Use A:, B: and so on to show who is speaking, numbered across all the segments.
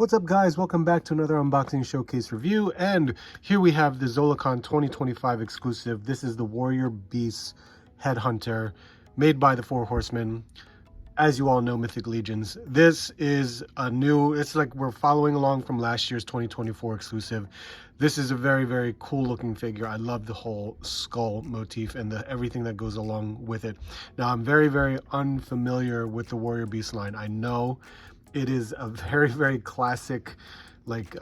A: What's up, guys? Welcome back to another unboxing showcase review, and here we have the Zolicon 2025 exclusive. This is the Warrior Beast Headhunter, made by the Four Horsemen. As you all know, Mythic Legions. This is a new, it's like we're following along from last year's 2024 exclusive. This is a very, very cool looking figure. I love the whole skull motif and everything that goes along with it. Now, I'm very, very unfamiliar with the Warrior Beast line. I know it is a very, very classic, like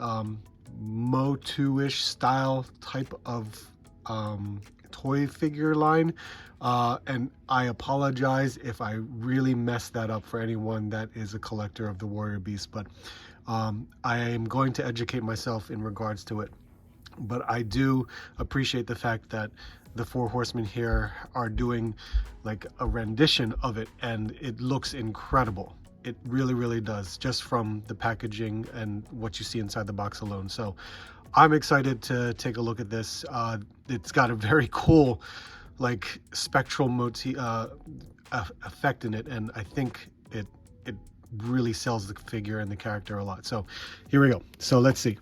A: Motu-ish style type of toy figure line. And I apologize if I really messed that up for anyone that is a collector of the Warrior Beast, but I am going to educate myself in regards to it. But I do appreciate the fact that the Four Horsemen here are doing like a rendition of it, and it looks incredible. It really, really does, just from the packaging and what you see inside the box alone. So I'm excited to take a look at this. It's got a very cool, like, spectral motif effect in it, and I think it really sells the figure and the character a lot. So here we go. So let's see.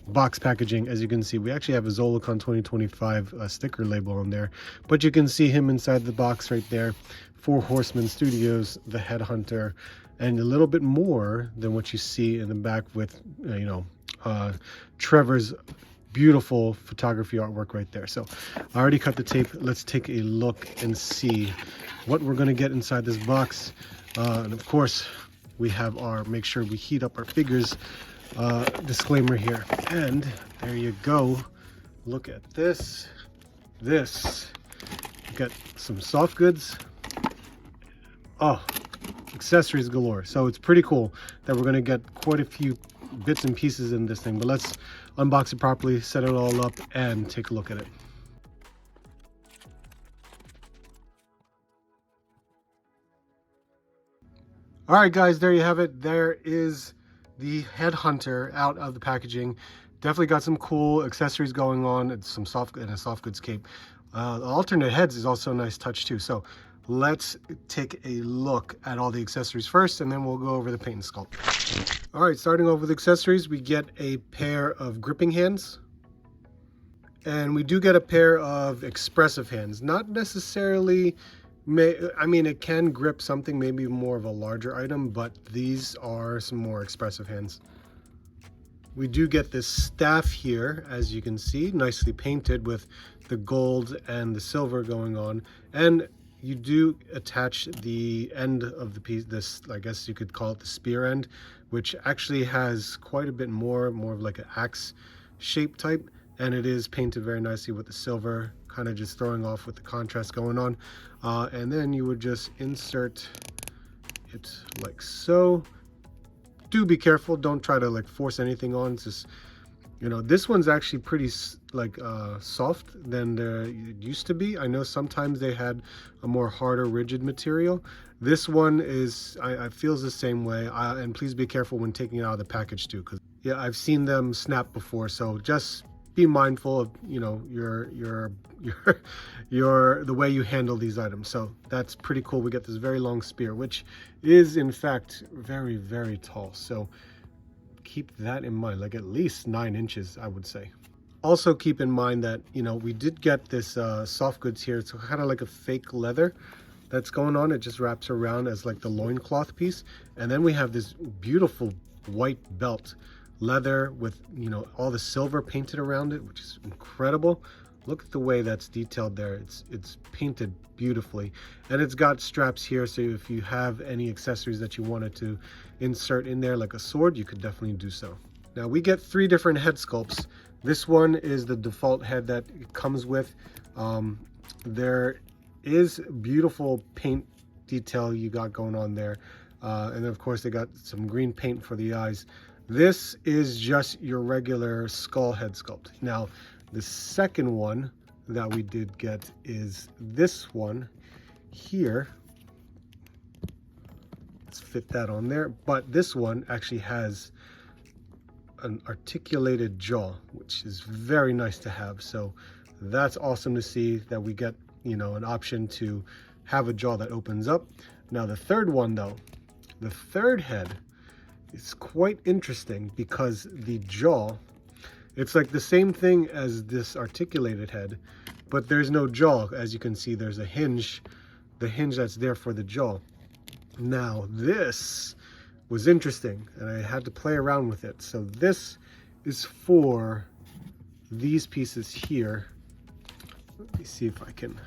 A: Box packaging. As you can see, we actually have a Zolicon 2025 sticker label on there, but you can see him inside the box right there. Four Horsemen Studios, the Headhunter, and a little bit more than what you see in the back with, Trevor's beautiful photography artwork right there. So I already cut the tape. Let's take a look and see what we're going to get inside this box. And of course, we have our make sure we heat up our figures disclaimer here. And there you go. Look at this. You got some soft goods. Oh, accessories galore. So it's pretty cool that we're going to get quite a few bits and pieces in this thing, but let's unbox it properly, set it all up, and take a look at it. All right, guys, there you have it. There is the Headhunter out of the packaging. Definitely got some cool accessories going on. It's some soft goods cape. The alternate heads is also a nice touch too. So let's take a look at all the accessories first, and then we'll go over the paint and sculpt. All right, starting off with accessories, we get a pair of gripping hands, and we do get a pair of expressive hands. Not necessarily, I mean, it can grip something, maybe more of a larger item, but these are some more expressive hands. We do get this staff here, as you can see, nicely painted with the gold and the silver going on, and you do attach the end of the piece, this, I guess you could call it the spear end, which actually has quite a bit more of like an axe shape type, and it is painted very nicely with the silver, kind of just throwing off with the contrast going on. And then you would just insert it like so. Do be careful, don't try to like force anything on. It's just, this one's actually pretty like soft than it used to be. I know sometimes they had a more harder, rigid material. This one is, I feels the same way. And please be careful when taking it out of the package too, because yeah, I've seen them snap before. So just be mindful of the way you handle these items. So that's pretty cool. We get this very long spear, which is in fact very, very tall. So keep that in mind, like at least 9 inches, I would say. Also keep in mind that, we did get this soft goods here. It's kind of like a fake leather that's going on. It just wraps around as like the loincloth piece. And then we have this beautiful white belt, leather with, all the silver painted around it, which is incredible. Look at the way that's detailed there. It's painted beautifully, and it's got straps here, so if you have any accessories that you wanted to insert in there, like a sword, you could definitely do so. Now we get 3 different head sculpts. This one is the default head that it comes with. There is beautiful paint detail you got going on there, and of course they got some green paint for the eyes. This is just your regular skull head sculpt. Now the second one that we did get is this one here. Let's fit that on there. But this one actually has an articulated jaw, which is very nice to have. So that's awesome to see that we get, an option to have a jaw that opens up. Now the third one though, the third head It's quite interesting because the jaw, it's like the same thing as this articulated head, but there's no jaw. As you can see, there's a hinge, the hinge that's there for the jaw. Now this was interesting and I had to play around with it. So this is for these pieces here. Let me see if I can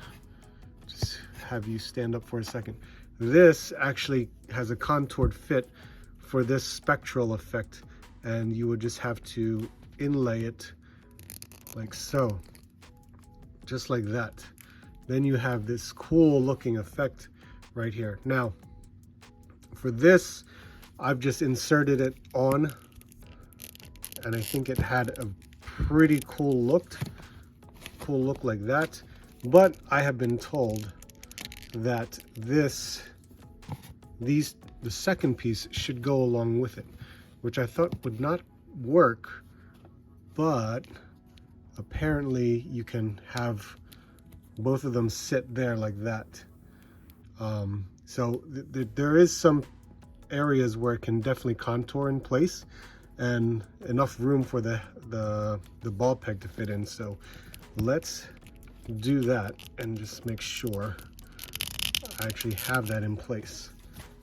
A: just have you stand up for a second. This actually has a contoured fit for this spectral effect, and you would just have to inlay it like so, just like that. Then you have this cool looking effect right here. Now for this, I've just inserted it on, and I think it had a pretty cool look like that. But I have been told that the second piece should go along with it, which I thought would not work, but apparently you can have both of them sit there like that. So there is some areas where it can definitely contour in place and enough room for the ball peg to fit in. So let's do that and just make sure I actually have that in place,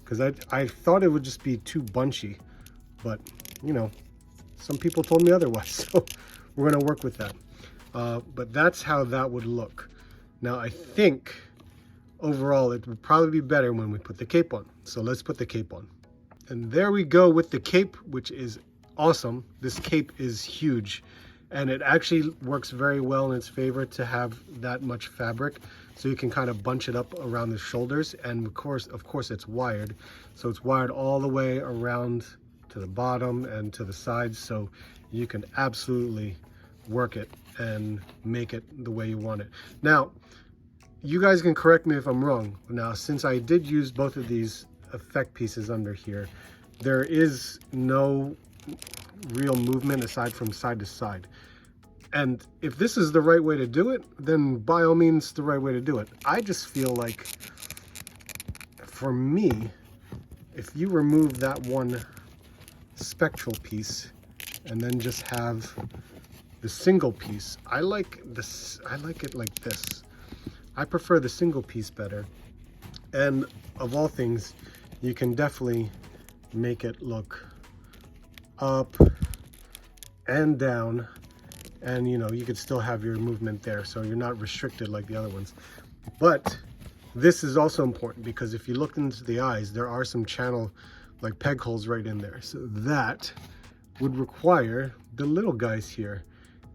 A: because I thought it would just be too bunchy, but you know, some people told me otherwise, so we're going to work with that. But that's how that would look. Now I think overall it would probably be better when we put the cape on. So let's put the cape on. And there we go with the cape, which is awesome. This cape is huge, and it actually works very well in its favor to have that much fabric, so you can kind of bunch it up around the shoulders. And of course it's wired, so it's wired all the way around to the bottom and to the sides, so you can absolutely work it and make it the way you want it. Now you guys can correct me if I'm wrong. Now, since I did use both of these effect pieces under here, there is no real movement aside from side to side. And if this is the right way to do it, then by all means the right way to do it. I just feel like, for me, if you remove that one spectral piece and then just have the single piece, I like it like this. I prefer the single piece better. And of all things, you can definitely make it look up and down, and you know, you could still have your movement there, so you're not restricted like the other ones. But this is also important, because if you look into the eyes, there are some channel like peg holes right in there, so that would require the little guys here.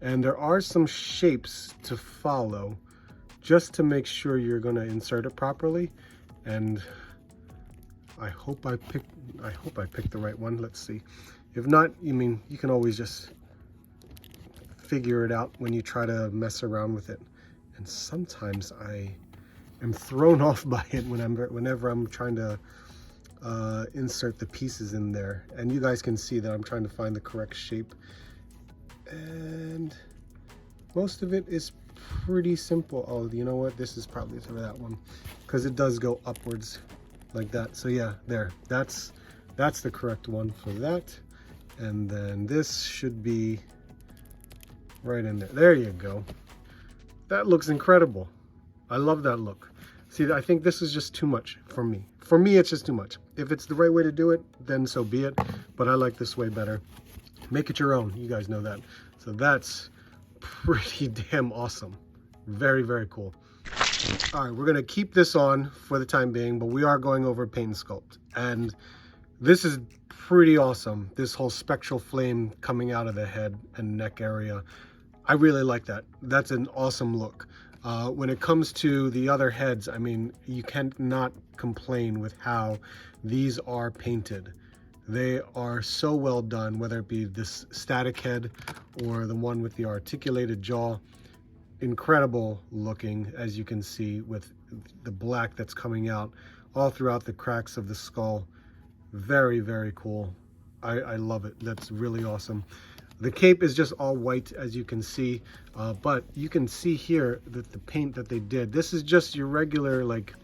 A: And there are some shapes to follow just to make sure you're going to insert it properly. And I hope I picked the right one. Let's see. If not, you can always just figure it out when you try to mess around with it. And sometimes I am thrown off by it whenever I'm trying to insert the pieces in there. And you guys can see that I'm trying to find the correct shape. And most of it is pretty simple. Oh, you know what? This is probably for that one, because it does go upwards like that. So yeah, there. That's the correct one for that. And then this should be right in there. There you go. That looks incredible. I love that look. See, I think this is just too much for me. For me, it's just too much. If it's the right way to do it, then so be it. But I like this way better. Make it your own. You guys know that. So that's pretty damn awesome. Very, very cool. All right, we're going to keep this on for the time being, but we are going over paint and sculpt. And this is pretty awesome. This whole spectral flame coming out of the head and neck area. I really like that. That's an awesome look. When it comes to the other heads, I mean, you cannot complain with how these are painted. They are so well done, whether it be this static head or the one with the articulated jaw. Incredible looking, as you can see, with the black that's coming out all throughout the cracks of the skull. Very, very cool. I love it. That's really awesome. The cape is just all white, as you can see, but you can see here that the paint that they did, this is just your regular like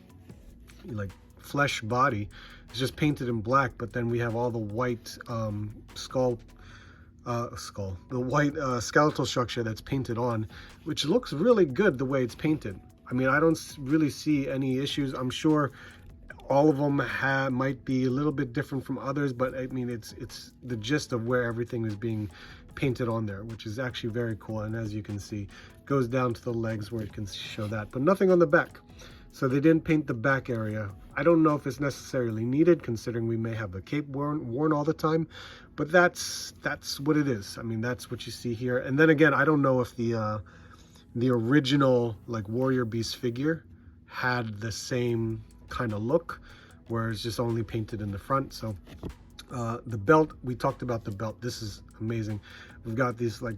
A: flesh body. It's just painted in black, but then we have all the white the white skeletal structure that's painted on, which looks really good the way it's painted. I mean, I don't really see any issues. I'm sure all of them might be a little bit different from others, but I mean, it's the gist of where everything is being painted on there, which is actually very cool. And as you can see, it goes down to the legs where it can show that, but nothing on the back. So they didn't paint the back area. I don't know if it's necessarily needed, considering we may have a cape worn all the time, but that's what it is. I mean, that's what you see here. And then again, I don't know if the original like Warrior Beast figure had the same kind of look, where it's just only painted in the front. So the belt, we talked about the belt. This is amazing. We've got this like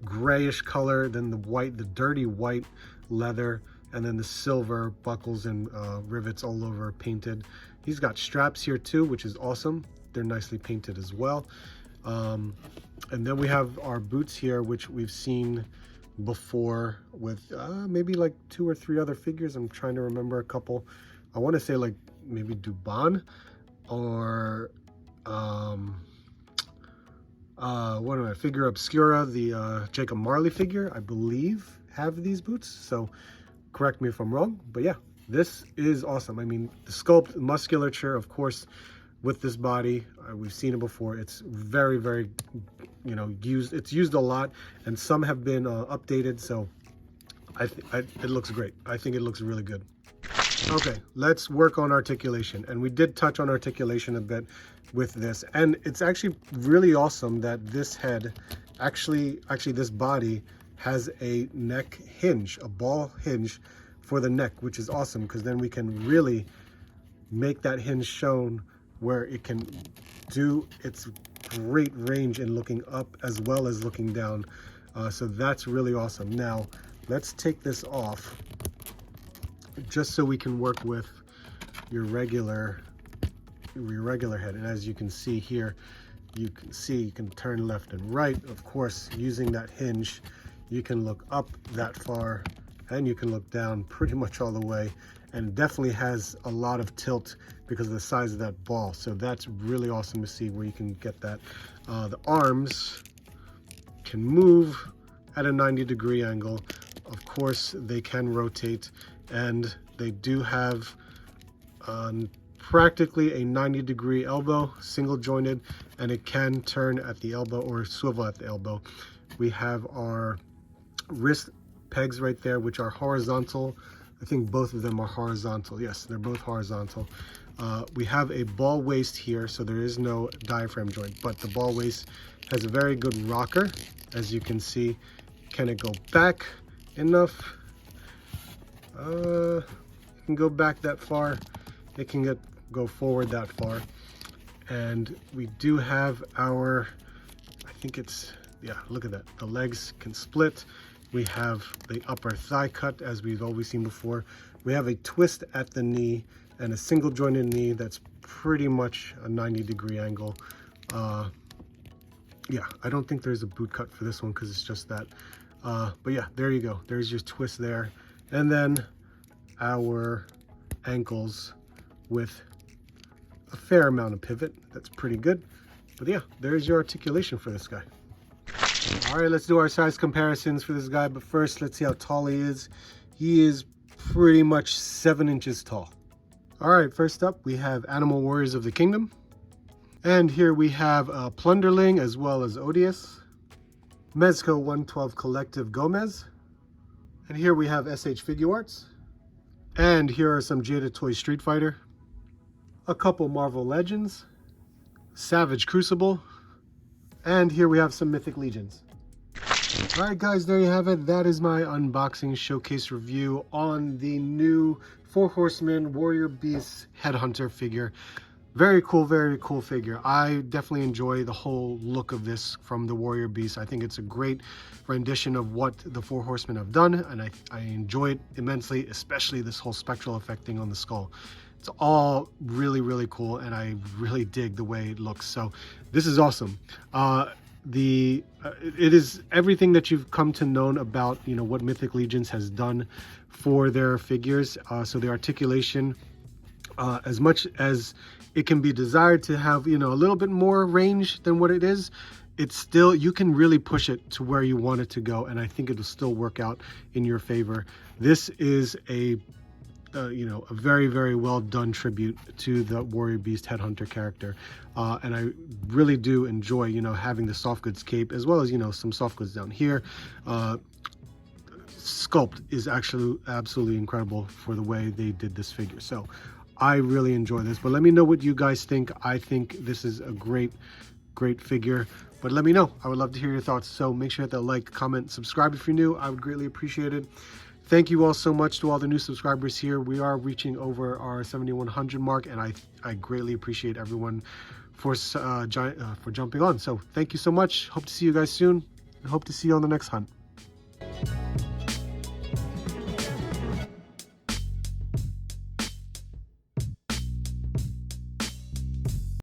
A: grayish color, then the white, the dirty white leather, and then the silver buckles and rivets all over painted. He's got straps here too, which is awesome. They're nicely painted as well. And then we have our boots here, which we've seen before with maybe like 2 or 3 other figures. I'm trying to remember a couple. I want to say like maybe Dubon or what am I, Figure Obscura, the Jacob Marley figure, I believe, have these boots. So correct me if I'm wrong, but yeah, this is awesome. I mean, the sculpt, musculature, of course, with this body, we've seen it before. It's very, very, you know, used. It's used a lot, and some have been updated. So it looks great. I think it looks really good. Okay, let's work on articulation. And we did touch on articulation a bit with this, and it's actually really awesome that this head, actually this body has a neck hinge, a ball hinge for the neck, which is awesome, because then we can really make that hinge shown where it can do its great range in looking up as well as looking down. So that's really awesome. Now let's take this off just so we can work with your regular head. And as you can see here, you can turn left and right. Of course, using that hinge, you can look up that far and you can look down pretty much all the way, and definitely has a lot of tilt because of the size of that ball. So that's really awesome to see where you can get that. The arms can move at a 90-degree angle. Of course, they can rotate, and they do have practically a 90-degree elbow, single jointed, and it can turn at the elbow or swivel at the elbow. We have our wrist pegs right there, which are horizontal. I think both of them are horizontal. Yes, they're both horizontal. We have a ball waist here, so there is no diaphragm joint, but the ball waist has a very good rocker, as you can see. Can it go back enough? It can go back that far. It can go forward that far. And we do have our, I think it's, yeah, look at that. The legs can split. We have the upper thigh cut, as we've always seen before. We have a twist at the knee and a single jointed knee that's pretty much a 90-degree angle. Yeah, I don't think there's a boot cut for this one because it's just that. But yeah, there you go. There's your twist there. And then our ankles with a fair amount of pivot. That's pretty good. But yeah, there's your articulation for this guy. All right, let's do our size comparisons for this guy. But first, let's see how tall he is. He is pretty much 7 inches tall. All right, first up, we have Animal Warriors of the Kingdom. And here we have Plunderling as well as Odious. Mezco 112 Collective Gomez. And here we have SH Figure Arts. And here are some Jada Toy Street Fighter. A couple Marvel Legends. Savage Crucible. And here we have some Mythic Legions. All right, guys, there you have it. That is my unboxing showcase review on the new 4 Horsemen Warrior Beast Headhunter figure. Very cool figure. I definitely enjoy the whole look of this from the Warrior Beast. I think it's a great rendition of what the 4 Horsemen have done, and I enjoy it immensely, especially this whole spectral effect thing on the skull. It's all really cool, and I really dig the way it looks. So this is awesome. It is everything that you've come to know about, you know, what Mythic Legions has done for their figures. So the articulation As much as it can be desired to have, you know, a little bit more range than what it is, it's still, you can really push it to where you want it to go, and I think it'll still work out in your favor. This is a you know, a very, very well done tribute to the Warrior Beast Headhunter character, and I really do enjoy, you know, having the soft goods cape, as well as, you know, some soft goods down here. Sculpt is actually absolutely incredible for the way they did this figure, so I really enjoy this. But let me know what you guys think. I think this is a great figure, but let me know. I would love to hear your thoughts. So make sure to hit that like, comment, subscribe if you're new. I would greatly appreciate it. Thank you all so much to all the new subscribers here. We are reaching over our 7,100 mark, and I greatly appreciate everyone for jumping on. So thank you so much. Hope to see you guys soon, and hope to see you on the next hunt.